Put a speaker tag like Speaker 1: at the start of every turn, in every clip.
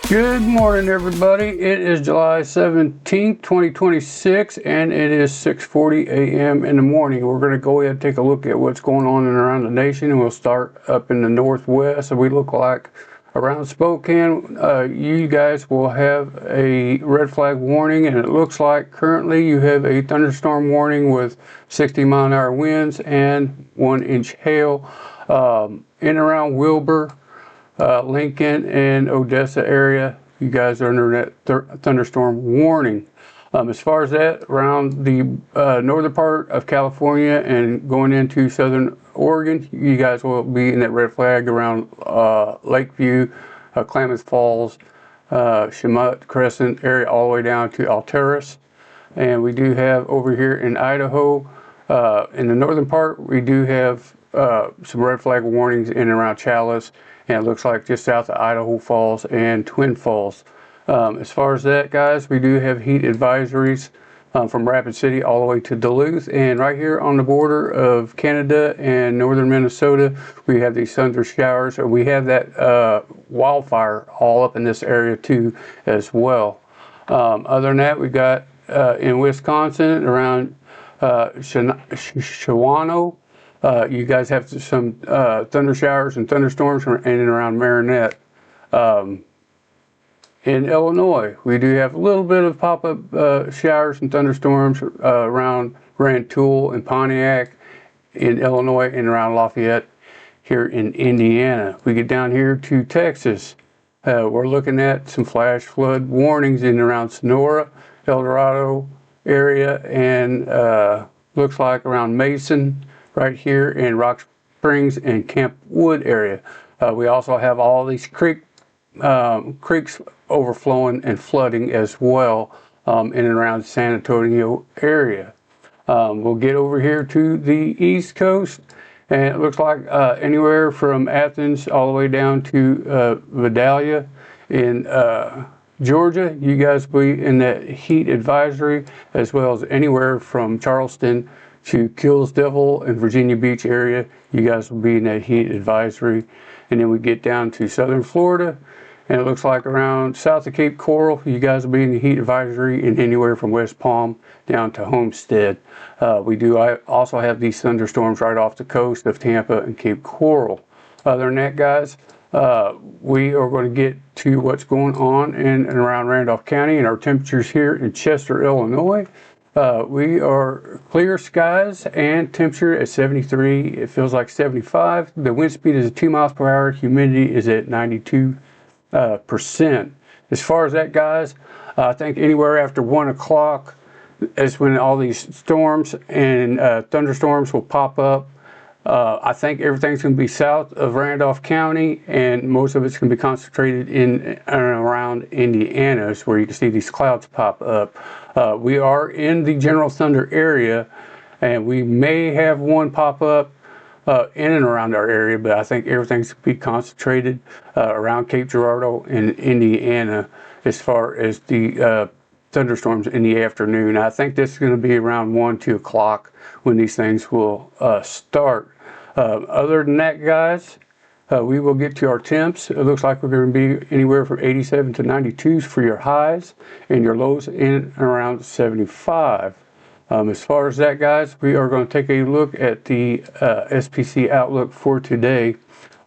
Speaker 1: Good morning, everybody. It is July 17th, 2026, and it is 6:40 a.m. in the morning. We're going to go ahead and take a look at what's going on and around the nation, and we'll start up in the northwest. So we look like around Spokane, you guys will have a red flag warning, and it looks like currently you have a thunderstorm warning with 60-mile-an-hour winds and 1-inch hail in and around Wilbur. Lincoln and Odessa area, you guys are under that thunderstorm warning. As far as that, around the northern part of California and going into southern Oregon, you guys will be in that red flag around Lakeview, Klamath Falls, Shamotte Crescent area, all the way down to Alturas. And we do have over here in Idaho, in the northern part, we do have some red flag warnings in and around Chalice, and it looks like just south of Idaho Falls and Twin Falls. As far as that, guys, we do have heat advisories from Rapid City all the way to Duluth, and right here on the border of Canada and northern Minnesota, we have these thunder showers, and we have that wildfire all up in this area too as well. Other than that, we got in Wisconsin around Shawano. You guys have some thunder showers and thunderstorms in and around Marinette. In Illinois, we do have a little bit of pop-up showers and thunderstorms around Rantoul and Pontiac in Illinois and around Lafayette here in Indiana. We get down here to Texas. We're looking at some flash flood warnings in and around Sonora, El Dorado area, and looks like around Mason, right here in Rock Springs and Camp Wood area. We also have all these creeks overflowing and flooding as well in and around the San Antonio area. We'll get over here to the East Coast, and it looks like anywhere from Athens all the way down to Vidalia in Georgia. You guys will be in that heat advisory, as well as anywhere from Charleston to Killsdale and Virginia Beach area. You guys will be in that heat advisory. And then we get down to southern Florida, and it looks like around south of Cape Coral, you guys will be in the heat advisory, and anywhere from West Palm down to Homestead. We do also have these thunderstorms right off the coast of Tampa and Cape Coral. Other than that, guys, we are going to get to what's going on in and around Randolph County and our temperatures here in Chester, Illinois. We are clear skies and temperature at 73. It feels like 75. The wind speed is at 2 miles per hour. Humidity is at 92%. As far as that, guys, I think anywhere after 1 o'clock is when all these storms and thunderstorms will pop up. I think everything's going to be south of Randolph County, and most of it's going to be concentrated in and around Indiana, where you can see these clouds pop up. We are in the general thunder area, and we may have one pop up in and around our area, but I think everything's going to be concentrated around Cape Girardeau in Indiana as far as the thunderstorms in the afternoon. I think this is going to be around 1, 2 o'clock when these things will start. Other than that, guys, we will get to our temps. It looks like we're going to be anywhere from 87 to 92s for your highs, and your lows in and around 75. As far as that, guys, we are going to take a look at the SPC outlook for today.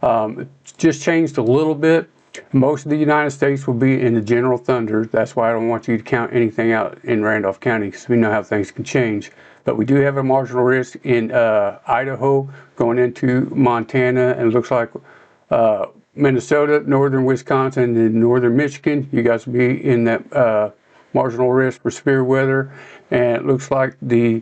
Speaker 1: It's just changed a little bit. Most of the United States will be in the general thunder. That's why I don't want you to count anything out in Randolph County, because we know how things can change. But we do have a marginal risk in Idaho going into Montana, and it looks like Minnesota, northern Wisconsin, and northern Michigan. You guys will be in that marginal risk for severe weather. And it looks like the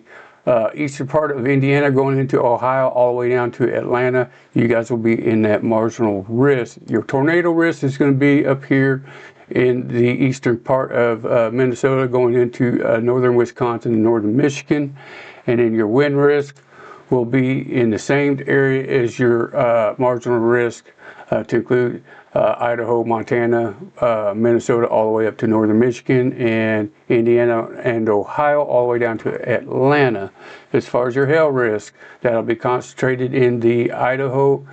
Speaker 1: eastern part of Indiana going into Ohio all the way down to Atlanta, you guys will be in that marginal risk. Your tornado risk is going to be up here in the eastern part of Minnesota going into northern Wisconsin and northern Michigan. And then your wind risk will be in the same area as your marginal risk to include Idaho, Montana, Minnesota, all the way up to northern Michigan, and Indiana and Ohio, all the way down to Atlanta. As far as your hail risk, that'll be concentrated in the Idaho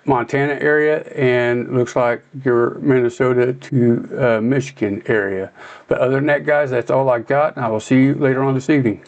Speaker 1: Montana area, and looks like your Minnesota to Michigan area. But other than that, guys, that's all I got, and I will see you later on this evening.